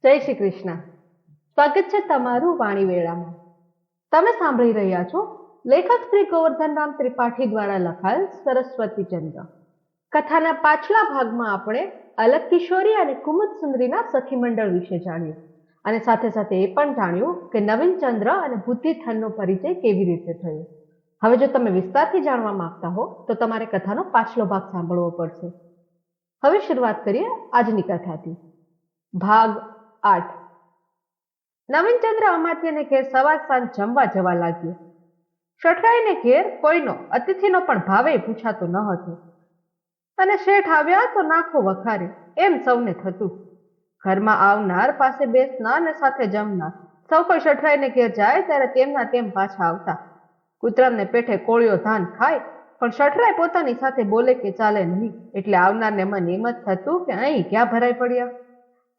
જય શ્રી કૃષ્ણ. સ્વાગત છે તમારું વાણી વેળામાં. તમે સાંભળી રહ્યા છો લેખક શ્રી ગોવર્ધનરામ ત્રિપાઠી દ્વારા લખાયેલ સરસ્વતી ચંદ્ર. કથાના પાછલા ભાગમાં આપણે અલગ કિશોરી અને કુમુદ સુંદરીના સખી મંડળ વિશે જાણ્યું અને સાથે સાથે એ પણ જાણ્યું કે નવીનચંદ્ર અને બુદ્ધિધનનો પરિચય કેવી રીતે થયો. હવે જો તમે વિસ્તારથી જાણવા માંગતા હો તો તમારે કથાનો પાછલો ભાગ સાંભળવો પડશે. હવે શરૂઆત કરીએ આજની કથાથી. ભાગ 8. નવીનચંદ્ર અમાત્યને ઘેર સવાર સાંજ જમવા જવા લાગ્યો. શઠરાઈને ઘેર કોઈનો અતિથિનો પણ ભાવે પૂછાતો ન હતો અને શેઠ આવ્યા તો નાખો વખારે એમ સૌને થતું. ઘરમાં આવનાર પાસે બેસનાર અને સાથે જમનાર સૌ કોઈ શઠરાઈને ઘેર જાય ત્યારે તેમના તેમ પાછા આવતા. કૂતરાને પેઠે કોળિયો ધાન ખાય પણ શઠરાઈ પોતાની સાથે બોલે કે ચાલે નહીં એટલે આવનારને મન એમ જ થતું કે અહીં ક્યાં ભરાઈ પડ્યા.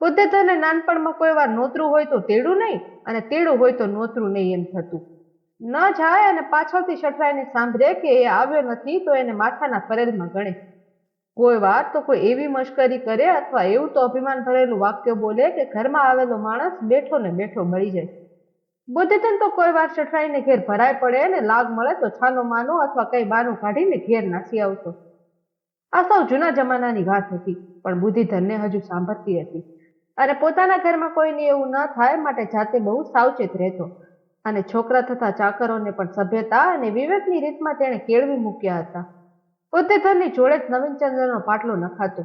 બુદ્ધિધનને નાનપણમાં કોઈ વાર નોતરું હોય તો તેડું નહીં અને તેડું હોય તો નોતરું નહીં એમ થતું. ન જાય અને પાછળથી શઠરાઈને સાંભળે કે એ આવ્યો નથી તો એને માથાના ફરેલમાં ગણે. કોઈ વાર તો કોઈ એવી મશ્કરી કરે અથવા એવું તો અભિમાન ભરેલું વાક્ય બોલે કે ઘરમાં આવેલો માણસ બેઠો ને બેઠો મળી જાય. બુદ્ધિધન તો કોઈ વાર શઠરાઈને ઘેર ભરાય પડે ને લાગ મળે તો છાનો માનો અથવા કઈ બાનું કાઢીને ઘેર નાસી આવતો. આ સૌ જૂના જમાનાની વાત હતી પણ બુદ્ધિધનને હજુ સાંભળતી હતી અને પોતાના ઘરમાં કોઈને એવું ન થાય માટે જાતે બહુ સાવચેત રહેતો અને છોકરા તથા ચાકરોને પણ સભ્યતા અને વિવેકની રીતમાં તેણે કેળવી મૂક્યા હતા. બુદ્ધિધનની જોડે જ નવીનચંદ્રનો પાટલો નખાતો,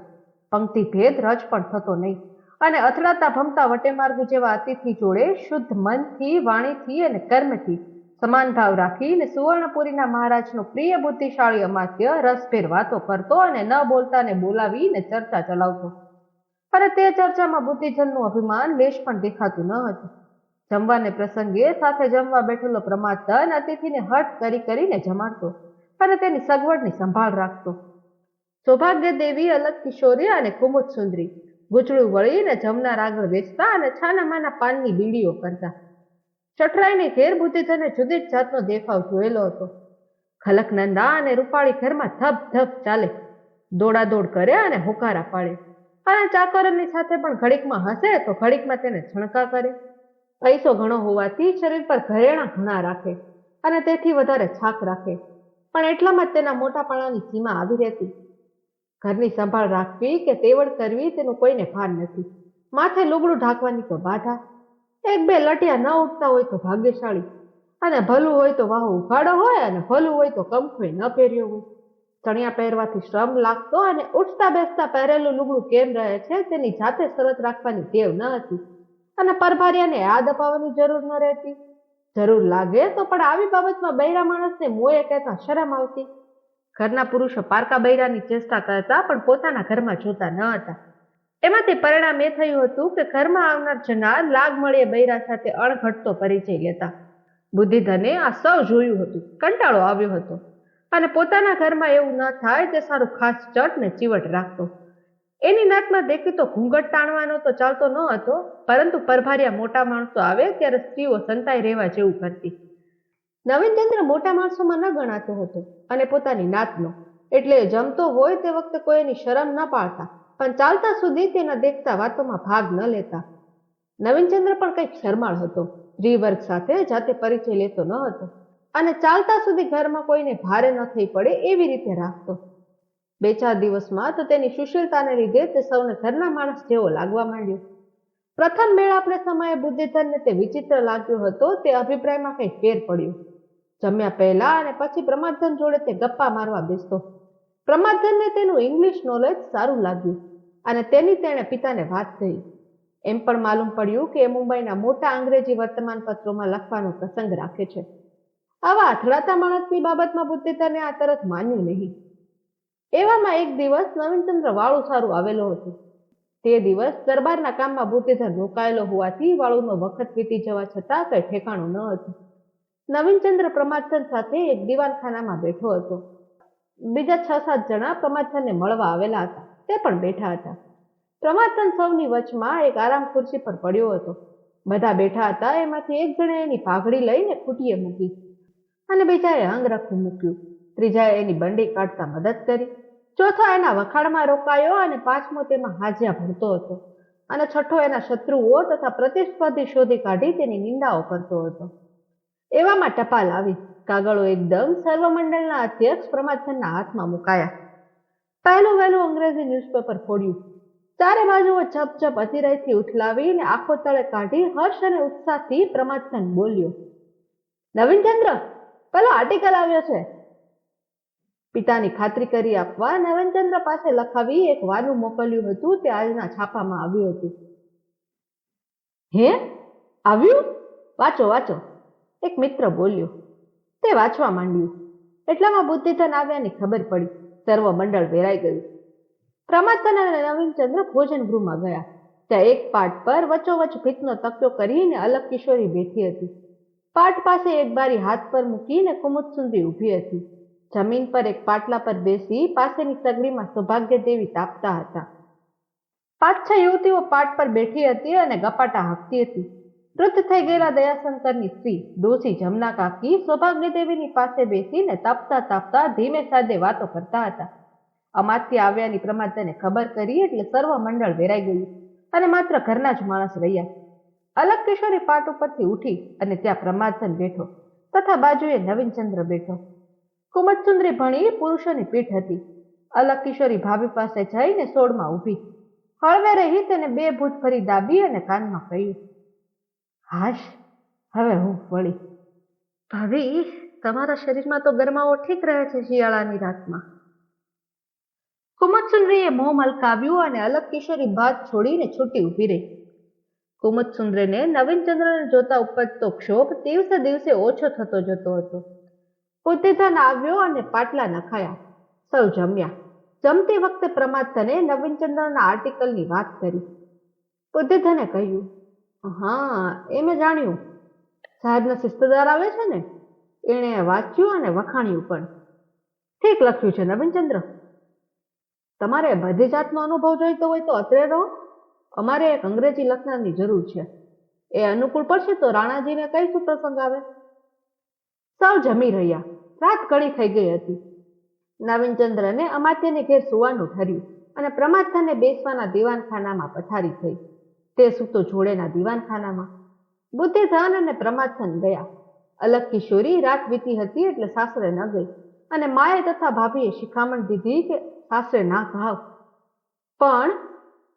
પંક્તિ ભેદ રજ પણ થતો નહીં અને અથડાતા ભમતા વટેમાર્ગુ જેવા અતિથિ જોડે શુદ્ધ મનથી, વાણીથી અને કર્મથી સમાન ભાવ રાખીને સુવર્ણપુરીના મહારાજનો પ્રિય બુદ્ધિશાળી અમાત્ય રસભેર વાતો કરતો અને ન બોલતાને બોલાવીને ચર્ચા ચલાવતો અને તે ચર્ચામાં બુદ્ધિધનનું અભિમાન લેશ પણ દેખાતું ન હતું. જમવાને પ્રસંગે સાથે જમવા બેઠેલો પ્રમાદધન અતિથિને હઠ કરીને જમાડતો અને તેની સગવડની સંભાળ રાખતો. સૌભાગ્ય દેવી, અલગ કિશોરી અને કુમુદ સુંદરી ગૂંચળું વળીને જમનાર આગળ બેસતા અને છાનામાના પાનની બીડીઓ કરતા. શઠરાઈને ઘેર બુદ્ધિધને જુદી જ જાતનો દેખાવ જોયેલો હતો. ખલકનંદા અને રૂપાળી ઘરમાં ધબ ધબ ચાલે, દોડાદોડ કરે અને હોકારા પાડે અને ચાકરોની સાથે પણ ઘડીકમાં હસે તો ઘડીકમાં તેને છણકા કરે. પૈસો ઘણો હોવાથી શરીર પર ઘરેણા ઘણા રાખે અને તેથી વધારે છાક રાખે પણ એટલામાં જ તેના મોટાપણાની સીમા આવી રહેતી. ઘરની સંભાળ રાખવી કે તેવડ કરવી તેનું કોઈને ભાન નથી. માથે લુગડું ઢાંકવાની તો બાધા. એક બે લટિયા ન ઉઠતા હોય તો ભાગ્યશાળી અને ભલું હોય તો વાહો ઉઘાડો હોય અને ભલું હોય તો કંખોય ન પહેર્યો હોય. ચણિયા પહેરવાથી શ્રમ લાગતો અને ઉઠતા બેસતા પહેરેલું લુગડું કેમ રહે છે તેની જાતે શરત રાખવાની ટેવ ન હતી અને પરભારિયાને યાદ અપાવવાની જરૂર ન રહેતી. જરૂર લાગે તો પણ આવી બાબતમાં બૈરા માણસને મોએ કહેતા શરમ આવતી. ઘરના પુરુષો પારકા બૈરાની ચેષ્ટા કરતા પણ પોતાના ઘરમાં જોતા ન હતા. એમાંથી પરિણામ એ થયું હતું કે ઘરમાં આવનાર જનાર લાગ મળીએ બૈરા સાથે અણઘટતો પરિચય લેતા. બુદ્ધિધને આ સૌ જોયું હતું, કંટાળો આવ્યો હતો અને પોતાના ઘરમાં એવું ન થાય તે સારું ખાસ ચટ ને ચીવટ રાખતો. એની નાતમાં દેખી તો ઘૂંઘટ તાણવાનો તો ચાલતો ન હતો પરંતુ પરભારિયા મોટા માણસો આવે ત્યારે સ્ત્રીઓ સંતાઈ રહેવા જેવું કરતી. નવીનચંદ્ર મોટા માણસોમાં ન ગણાતો હતો અને પોતાની નાતનો એટલે જમતો હોય તે વખતે કોઈ એની શરમ ન પાડતા પણ ચાલતા સુધી તેના દેખતા વાતોમાં ભાગ ન લેતા. નવીનચંદ્ર પણ કંઈક શરમાળ હતો, સ્ત્રીવર્ગ સાથે જાતે પરિચય લેતો ન હતો અને ચાલતા સુધી ઘરમાં કોઈને ભારે ન થઈ પડે એવી રીતે રાખતો. 2-4 દિવસમાં તો તેની સુશીલતાને લીધે તે સૌને ઘરના માણસ જેવો લાગવા માંડ્યો. પ્રથમ મેળાપને સમયે બુદ્ધિધનને તે વિચિત્ર લાગ્યો હતો તે અભિપ્રાયમાં કંઈ ફેર પડ્યો. જમ્યા પહેલા અને પછી પ્રમાદધન જોડે તે ગપ્પા મારવા બેસતો. પ્રમાદધનને તેનું ઇંગ્લિશ નોલેજ સારું લાગ્યું અને તેની તેણે પિતાને વાત કહી. એમ પણ માલુમ પડ્યું કે એ મુંબઈના મોટા અંગ્રેજી વર્તમાનપત્રોમાં લખવાનો પ્રસંગ રાખે છે. આવા અથડાતા માણસની બાબતમાં બુદ્ધિધને આ તરત માન્યું નહીં. એવામાં એક દિવસ નવીનચંદ્ર વાળું સારું આવેલો હતો. તે દિવસ દરબારના કામમાં બુદ્ધિધન રોકાયેલો હોવાથી વાળુનો વખત વીતી જવા છતાં કઈ ઠેકાણું ન હતું. નવીનચંદ્ર પ્રમાદધન સાથે એક દિવાનખાનામાં બેઠો હતો. બીજા 6-7 જણા પ્રમાદધનને મળવા આવેલા હતા તે પણ બેઠા હતા. પ્રમાદધન સૌની વચમાં એક આરામ ખુરશી પર પડ્યો હતો. બધા બેઠા હતા એમાંથી એક જણે એની પાઘડી લઈને ખૂટીએ મૂકી અને બીજાએ અંગરખું મૂક્યું. ત્રીજાએ એની બંડી કાઢતા મદદ કરી. ચોથો એના વખાણમાં રોકાયો અને પાંચમો તેમાં હાજિયા ભરતો હતો અને છઠ્ઠો એના શત્રુઓ તથા પ્રતિસ્પર્ધી શોધી કાઢી તેની નિંદાઓ કરતો હતો. એવામાં ટપાલ આવી. કાગળો એકદમ સર્વમંડળના અધ્યક્ષ પ્રમાથનના હાથમાં મુકાયા. પહેલું વહેલું અંગ્રેજી ન્યૂઝપેપર ફોડ્યું. ચારે બાજુઓ ઝપઝપ અતિરયથી ઉથલાવીને આંખો તળે કાઢી હર્ષ અને ઉત્સાહથી પ્રમાથન બોલ્યો, નવીનચંદ્ર, પેલો આર્ટિકલ આવ્યો છે. પિતાની ખાતરી કરી આપવા નવીનચંદ્ર પાસે લખાવી એક વાનું મોકલ્યું હતું તે આજના છાપામાં આવ્યું હતું. હે, આવ્યું? વાંચો વાંચો, એક મિત્ર બોલ્યો. તે વાંચવા માંડ્યું. એટલામાં બુદ્ધિધન આવ્યાની ખબર પડી. સર્વ મંડળ વેરાઈ ગયું. પ્રમાથન અને નવીનચંદ્ર ભોજન ગૃહમાં ગયા. ત્યાં એક પાટ પર વચ્ચોવચ ભીતનો તકિયો કરીને અલગ કિશોરી બેઠી હતી. પાટ પાસે એક બારી હાથ પર મૂકીને કુમુદસુંદરી ઊભી હતી. જમીન પર એક પાટલા પર બેસી પાસેની સગડીમાં સૌભાગ્ય દેવી તાપતા હતા. 5-6 યુવતીઓ પાટ પર બેઠી હતી અને ગપાટા હાંકતી હતી. વૃદ્ધ થઈ ગયેલા દયાશંકરની સ્ત્રી ડોસી જમના કાકી સૌભાગ્ય દેવીની પાસે બેસીને તાપતા તાપતા ધીમે સાદે વાતો કરતા હતા. અમાત્ય આવ્યાની પ્રમાથને ખબર કરી એટલે સર્વ મંડળ વેરાઈ ગયું અને માત્ર ઘરના જ માણસ રહ્યા. અલગ કિશોરી પાટ ઉપરથી ઉઠી અને ત્યાં પ્રમાથન બેઠો તથા બાજુએ નવીનચંદ્ર બેઠો. કુમુદસુંદરી ભણી પુરુષોની પીઠ હતી. અલગ કિશોરી ભાભી પાસે જઈને સોળમાં ઊભી. હળવે રહી તેને 2 ભૂત ફરી દાબી અને કાનમાં કહ્યું, હાશ, હવે હું વળી. ભાભી, તમારા શરીરમાં તો ગરમાવો ઠીક રહે છે શિયાળાની રાતમાં. કુમુદસુંદરીએ મોં મલકાવ્યું અને અલગ કિશોરી બાદ છોડીને છૂટી ઊભી રહી. કુમુદસુંદરીને નવીનચંદ્રને જોતા ઉપજતો ક્ષોભ દિવસે દિવસે ઓછો થતો જતો હતો. બુદ્ધિધન આવ્યો અને પાટલા નખાયા. સૌ જમ્યા. જમતી વખતે પ્રમાથને નવીનચંદ્રના આર્ટિકલની વાત કરી. બુદ્ધિધને કહ્યું, હા, એ મેં જાણ્યું. સાહેબના શિસ્તદાર આવે છે ને, એણે વાંચ્યું અને વખાણ્યું પણ. ઠીક લખ્યું છે નવીનચંદ્ર. તમારે બધી જાતનો અનુભવ જોઈતો હોય તો અત્રે રહો. અમારે એક અંગ્રેજી લખનારની જરૂર છે. એ અનુકૂળ પડશે તો રાણાજીને કઈ શું પ્રસંગ આવે. સૌ જમી રહ્યા. રાત ઘણી થઈ ગઈ હતી. નવીનચંદ્રને અમાત્યને ઘેર સુવાનું ઠર્યું અને પ્રમાથને બેસવાના દીવાનખાનામાં પથારી થઈ. તે સૂતો જોડેના દીવાનખાનામાં. બુદ્ધિધન અને પ્રમાથન ગયા. અલગ કિશોરી રાત વીતી હતી એટલે સાસરે ન ગઈ અને માએ તથા ભાભીએ શિખામણ દીધી કે સાસરે ના કહાવ. પણ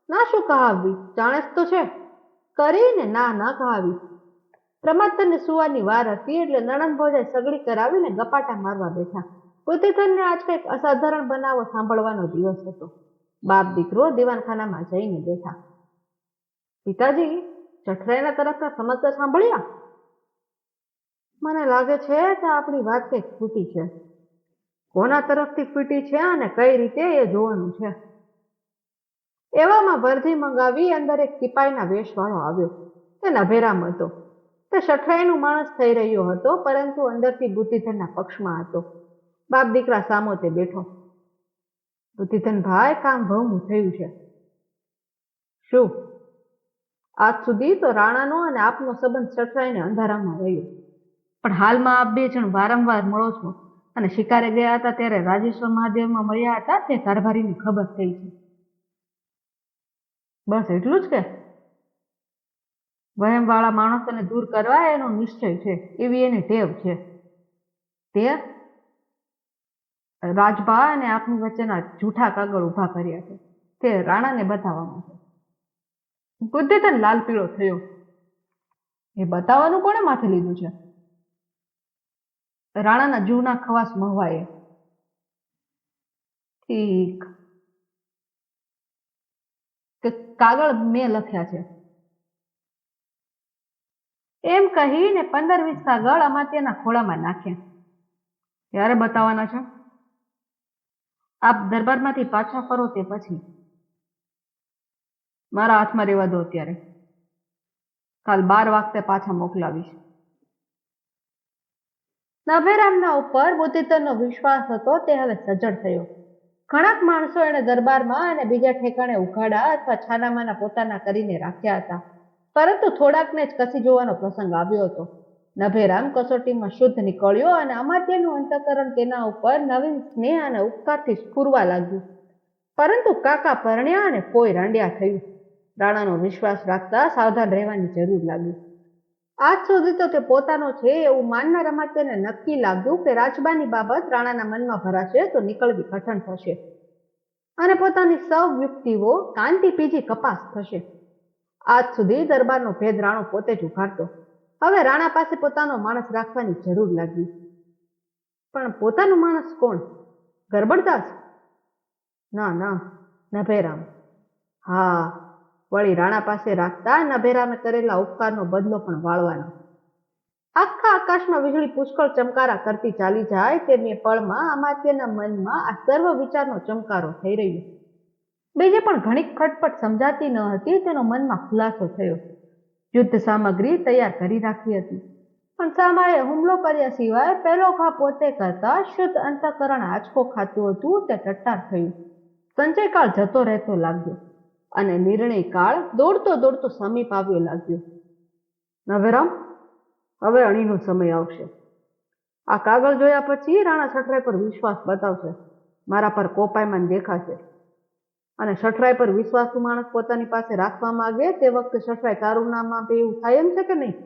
ના શું કહાવવી, જાણે જ તો છે. કરીને ના ન કહાવી. પ્રમાથનને સુવાની વાર હતી એટલે નણંદ ભોજાએ સગડી કરાવીને ગપાટા મારવા બેઠા. બુદ્ધિધનને આજ કંઈક અસાધારણ બનાવો સાંભળવાનો દિવસ હતો. બાપ દીકરો દીવાનખાનામાં જઈને બેઠા. પિતાજી, જઠરાઈના તરફના સમાચાર સાંભળ્યા? મને લાગે છે કે આપણી વાત કંઈક ફૂટી છે. કોના તરફથી ફૂટી છે અને કઈ રીતે એ જોવાનું છે. એવામાં વર્ધી મંગાવી અંદર એક સિપાઈના વેશવાળો આવ્યો. તે નભેરામ હતો. તે શઠરાઈનું માણસ થઈ રહ્યો હતો, પરંતુ અંદરથી બુદ્ધિધનના પક્ષમાં હતો. બાપ દીકરા સામો તે બેઠો. બુદ્ધિધન ભાઈ, કામ ભવનું થયું છે. શું? આજ સુધી તો રાણાનો અને આપનો સંબંધ શઠરાઈને અંધારામાં રહ્યો, પણ હાલમાં આપ 2 જણ વારંવાર મળો છો અને શિકારે ગયા હતા ત્યારે રાજેશ્વર મહાદેવમાં મળ્યા હતા તે કારભારીની ખબર થઈ છે. બસ એટલું જ કે? વહેમવાળા માણસોને દૂર કરવા એનો નિશ્ચય છે, એવી એની ટેવ છે. તે રાજભા અને આપની વચ્ચેના જૂઠા કાગળ ઊભા કર્યા છે. તે રાણાને બતાવવામાં છે. બુદ્ધિધન લાલ પીળો થયો. એ બતાવવાનું કોણે માથે લીધું છે? રાણાના જૂના ખવાસ મહવાએ. ઠીક. કે કાગળ મેં લખ્યા છે. એમ કહીને 15-20 કાગળ અમાત્યના ખોળામાં નાખ્યા. ક્યારે બતાવવાના છે? આપ દરબારમાંથી પાછા ફરો તે પછી. મારા હાથમાં રહેવા દો અત્યારે. કાલ 12 વાગતે પાછા મોકલાવીશ. નભેરામના ઉપર બુદ્ધિધનનો વિશ્વાસ હતો તે હવે સજ્જડ થયો. ઘણાક માણસો એને દરબારમાં અને બીજા ઠેકાણે ઉઘાડા અથવા છાનામાના પોતાના કરીને રાખ્યા હતા, પરંતુ થોડાકને જ કસી જોવાનો પ્રસંગ આવ્યો હતો. નભેરામ કસોટીમાં શુદ્ધ નીકળ્યો અને અમાત્યનું અંતઃકરણ તેના ઉપર નવીન સ્નેહ અને ઉપકારથી સ્ફુરવા લાગ્યું. પરંતુ કાકા પરણ્યા અને પોય રાંડ્યા થયું. રાણાનો વિશ્વાસ રાખતા સાવધાન રહેવાની જરૂર લાગી. આજ સુધી તો તે પોતાનો છે એવું માનનારામાં તેને નક્કી લાગ્યું કે રાજબાની બાબત રાણાના મનમાં ભરાશે તો નીકળવી કઠણ થશે અને પોતાની સૌ યુક્તિઓ કાંતિ પીજી કપાસ થશે. આજ સુધી દરબારનો ભેદ રાણો પોતે જ ઉઘાડતો. હવે રાણા પાસે પોતાનો માણસ રાખવાની જરૂર લાગી. પણ પોતાનો માણસ કોણ? ગરબડદાસ? ના ના, નભેરામ. હા, વળી રાણા પાસે રાખતા નભેરામે કરેલા ઉપકારનો બદલો પણ વાળવાનો. આખા આકાશમાં વીજળી પુષ્કળ ચમકારા કરતી ચાલી જાય તેમ એ પળમાં અમાત્યના મનમાં આ સર્વ વિચારનો ચમકારો થઈ રહ્યો. બીજે પણ ઘણી ખટપટ સમજાતી ન હતી તેનો મનમાં ખુલાસો થયો. યુદ્ધ સામગ્રી તૈયાર કરી રાખી હતી, પણ સામાએ હુમલો કર્યા સિવાય પહેલો ઘા પોતે કરતા શુદ્ધ અંતઃકરણ આંચકો ખાતું હતું તે ટટ્ટાર થયું. સંચયકાળ જતો રહેતો લાગ્યો અને નિર્ણય કાળ દોડતો દોડતો સમીપ આવ્યો લાગ્યો. નવેરામ, હવે અણીનો સમય આવશે. આ કાગળ જોયા પછી રાણા સઠરાઈ પર વિશ્વાસ બતાવશે, મારા પર કોપાયમાન દેખાશે. અને સઠરાઈ પર વિશ્વાસુ માણસ પોતાની પાસે રાખવા માંગે તે વખતે સઠરાઈ તારું નામ આપે એવું થાય એમ છે કે નહીં?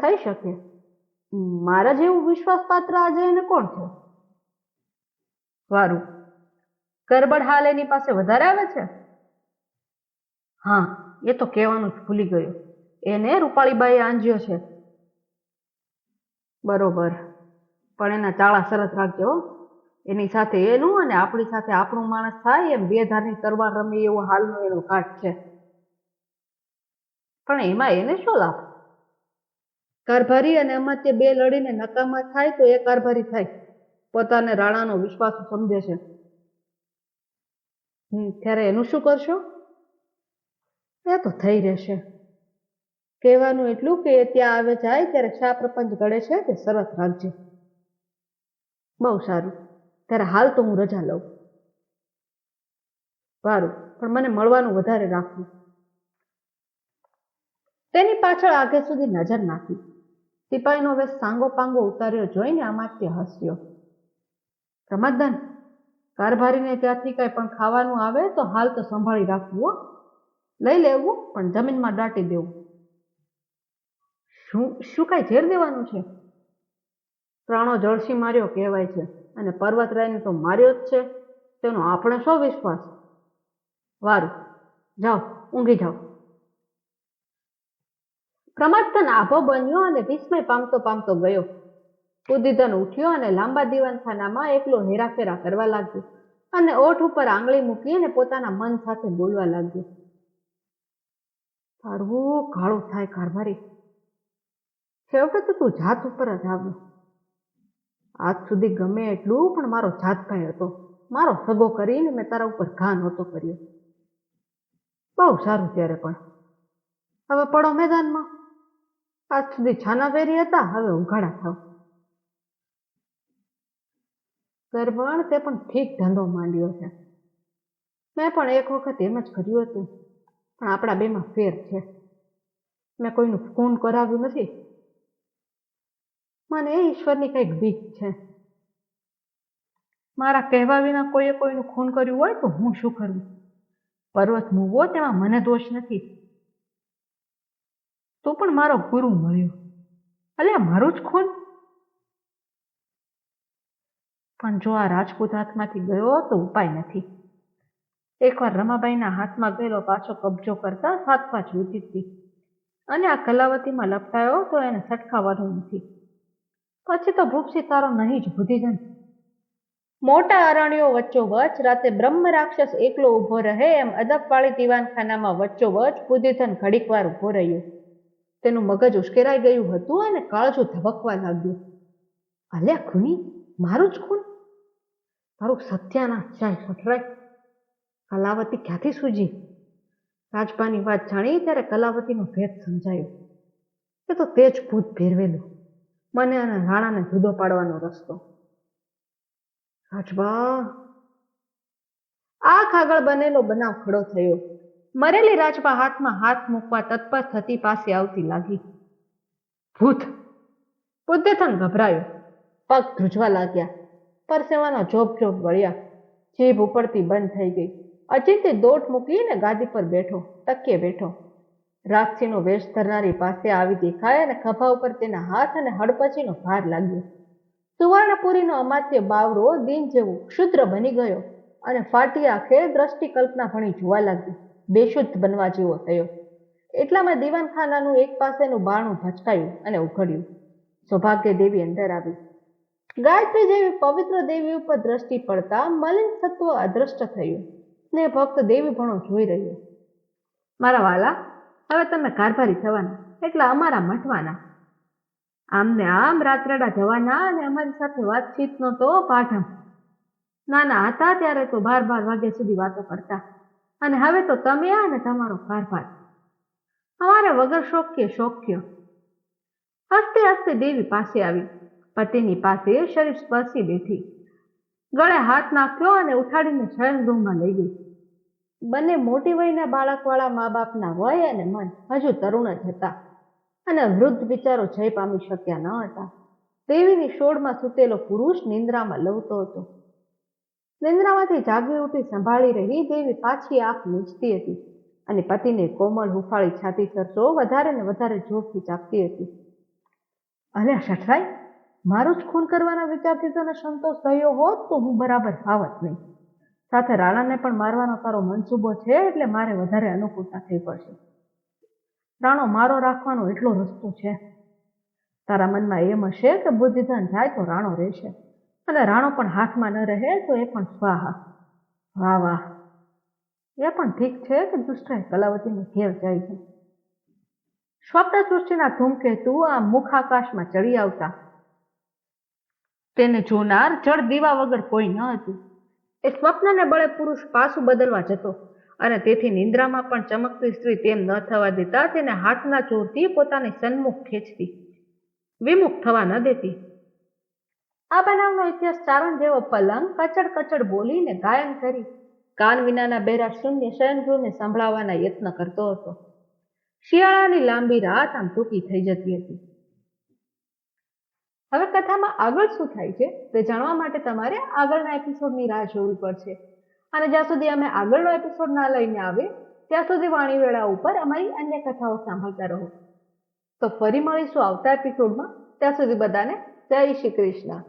થઈ શકે. મારા જેવું વિશ્વાસપાત્ર આજે એને કોણ છે? વારું. ગરબડ હાલ એની પાસે વધારે આવે છે? હા, એ તો કહેવાનું જ ભૂલી ગયો. એને રૂપાળીબાઈએ આંજ્યો છે. બરોબર, પણ એના ચાળા સરસ રાખજો. એની સાથે એનું અને આપણી સાથે આપણું માણસ થાય એમ બે ધારની તરવાર રમે એવો હાલનો એનો ઘાટ છે. પણ એમાં એને શું લાભ? કારભારી અને અમાત્ય બે લડીને નકામા થાય તો એ કારભારી થાય. પોતાને રાણાનો વિશ્વાસ સમજે છે. ત્યારે એનું શું કરશો? એ તો થઈ રહેશે. કહેવાનું એટલું કે ત્યાં આવે જાય ત્યારે શા પ્રપંચ ઘડે છે તે સરસ રાખજે. બહુ સારું, ત્યારે હાલ તો હું રજા લઉં. સારું, પણ મને મળવાનું વધારે રાખવું. તેની પાછળ આગે સુધી નજર નાખી. સિપાહીનો વેશ સાંગો પાંગો ઉતાર્યો જોઈને અમાત્ય હસ્યો. પ્રમાદદાન, કારભારીને ત્યાંથી કઈ પણ ખાવાનું આવે તો હાલ તો સંભાળી રાખવું. લઈ લેવું, પણ જમીનમાં દાટી દેવું. શું કાંઈ ઝેર દેવાનું છે? પ્રાણો જળસી માર્યો કહેવાય છે, અને પર્વતરાયને તો માર્યો જ છે. તેનો આપણે શો વિશ્વાસ? વારું, જાઓ, ઊંઘી જાઓ. પ્રમાદધન આભો બન્યો અને વિસ્મય પામતો પામતો ગયો. ઉદીધન ઉઠ્યો અને લાંબા દીવાનખાનામાં એકલો હેરાફેરા કરવા લાગ્યો અને ઓઠ ઉપર આંગળી મૂકી અને પોતાના મન સાથે બોલવા લાગ્યો. તારું કાળું થાય કારભારી. છેવટે તો તું જાત ઉપર જ આવ્યો. આજ સુધી ગમે એટલું પણ મારો જાતભાઈ હતો. મારો સગો કરીને મેં તારા ઉપર ઘા નહોતો કર્યો. બહુ સારું ત્યારે પણ. હવે પડો મેદાનમાં. આજ સુધી છાના વેરી હતા, હવે ઉઘાડા થાવ. ગરબણ તે પણ ઠીક ધંધો માંડ્યો છે. મેં પણ એક વખત એમ જ કર્યું હતું, પણ આપણા બેમાં ફેર છે. મેં કોઈનું ખૂન કરાવ્યું નથી. મને એ ઈશ્વરની કંઈક બીક છે. મારા કહેવા વિના કોઈએ કોઈનું ખૂન કર્યું હોય તો હું શું કરું? પર્વત મૂવો તેમાં મને દોષ નથી. તો પણ મારો ગુરુ મળ્યો, અલ્યા મારું જ ખૂન. પણ જો આ રાજપૂત હાથમાંથી ગયો તો ઉપાય નથી. એકવાર રમાબાઈના હાથમાં ગયેલો પાછો કબજો કરતા 7-5 વીતી હતી, અને આ કલાવતીમાં લપટાયો તો એને સટકાવવાનું નથી. પછી તો ભૂપસી તારો નહીં જ બુદ્ધિજન. મોટા અરણ્યો વચ્ચોવચ રાતે બ્રહ્મ રાક્ષસ એકલો ઊભો રહે એમ અદબવાળી દીવાનખાનામાં વચ્ચોવચ બુદ્ધિધન ઘડીકવાર ઊભો રહ્યો. તેનું મગજ ઉશ્કેરાઈ ગયું હતું અને કાળજું ધબકવા લાગ્યું. અલ્યા ખૂની, મારું જ ખૂન? તારું સત્યાનાશ જાય સઠરાય. કલાવતી ક્યાંથી સૂજી? રાજપાની વાત જાણી ત્યારે કલાવતીનો ભેદ સમજાયો. એ તો તે જ ભૂત ભેરવેલું, મને અને રાણાને જુદો પાડવાનો રસ્તો. રાજબા, આ કાગળ બનેલો બનાવ ખડો થયો. મરેલી રાજબા હાથમાં હાથ મૂકવા તત્પર થતી પાસે આવતી લાગી. ભૂત! બુદ્ધિધન ગભરાયો. પગ ધ્રુજવા લાગ્યા. પરસેવાના જોબ જોબ વળ્યા. જીભ ઉપડતી બંધ થઈ ગઈ. અચિંત્ય દોટ મૂકીને ગાદી પર બેઠો, તકીએ બેઠો. રાખસીનો વેશ ધરનારી પાસે આવી દેખાય અને ખભા ઉપર તેના હાથ અને હડપચીનો ભાર લાગ્યો. સુવર્ણપુરીનો અમાત્ય બાવરો દિન જેવો ક્ષુદ્ર બની ગયો અને ફાટી આંખે દ્રષ્ટિ કલ્પના ભણી જોવા લાગ્યો. બેશુદ્ધ બનવા જેવો થયો. એટલામાં દીવાનખાનાનું એક પાસેનું બારણું ભચકાયું અને ઉઘડ્યું. સૌભાગ્ય દેવી અંદર આવી. ગાયત્રી જેવી પવિત્ર દેવી ઉપર દ્રષ્ટિ પડતા મલિન સત્વ અદ્રષ્ટ થયું. સ્નેહ ભક્ત દેવી ભણો જોઈ રહ્યો. મારા વાલા, હવે તમે કારભારી થવાના, એટલે અમારા મઠવાના. આમને આમ રાત્રડા જવાના અને અમારી સાથે વાતચીતનો તો પાઠમ. નાના હતા ત્યારે તો 12 વાગ્યા સુધી વાતો કરતા, અને હવે તો તમે અને તમારો કારભાર. અમારે વગર શોખ્ય. હસતે હસતે દેવી પાસે આવી. પતિની પાસે શરીર સ્પર્શી બેઠી. ગળે હાથ નાખ્યો અને ઉઠાડીને શયનગૃહમાં લઈ ગઈ. બંને મોટી વયના બાળકવાળા મા બાપના વય અને મન હજુ તરુણ જ હતા અને વૃદ્ધ વિચારો જય પામી શક્યા ન હતા. દેવીની શોળમાં સૂતેલો પુરુષ નિંદ્રામાં લવતો હતો. નિંદ્રામાંથી જાગી ઉઠી સંભાળી રહી દેવી પાછી આંખ મીચતી હતી અને પતિને કોમળ હુફાળી છાતી સરસો વધારે ને વધારે જોરથી ચાપતી હતી. અરે શઠરાઈ, મારું જ ખૂન કરવાના વિચારથી તને સંતોષ થયો હોત તો હું બરાબર આવત નહીં. સાથે રાણાને પણ મારવાનો તારો મનસૂબો છે, એટલે મારે વધારે અનુકૂળતા થઈ પડશે. રાણો મારો રાખવાનો એટલો રસ્તો છે. તારા મનમાં એમ હશે કે બુદ્ધિધન જાય તો રાણો રહેશે, અને રાણો પણ હાથમાં ન રહે તો એ પણ સ્વાહા. વાહ વાહ, એ પણ ઠીક છે કે દુષ્ટાય કલાવતીને ઘેર જાય છે. સ્વપ્ન સૃષ્ટિના ધૂમકેતુ આ મુખાકાશમાં ચડી આવતા તેને જોનાર જળ દીવા વગર કોઈ ન હતું. એ સ્વપ્નને બળે પુરુષ પાછું બદલવા જતો અને તેથી નિંદ્રામાં પણ ચમકતી સ્ત્રી તેમ ન થવા દેતા તેને હાથના જોરથી પોતાની સન્મુખ ખેંચતી, વિમુખ થવા ન દેતી. આ બનાવનો ઇતિહાસ ચારણ જેવો પલંગ કચડ કચડ બોલીને ગાયન કરી કાન વિનાના બેરા શૂન્ય શયનગૃહને સંભળાવવાના યત્ન કરતો હતો. શિયાળાની લાંબી રાત આમ ટૂંકી થઈ જતી હતી. હવે કથામાં આગળ શું થાય છે તે જાણવા માટે તમારે આગળના એપિસોડની રાહ જોવી પડશે, અને જ્યાં સુધી અમે આગળનો એપિસોડ ના લઈને આવે ત્યાં સુધી વાણીવેળા ઉપર અમારી અન્ય કથાઓ સાંભળતા રહો. તો ફરી મળીશું આવતા એપિસોડમાં. ત્યાં સુધી બધાને જય શ્રી કૃષ્ણ.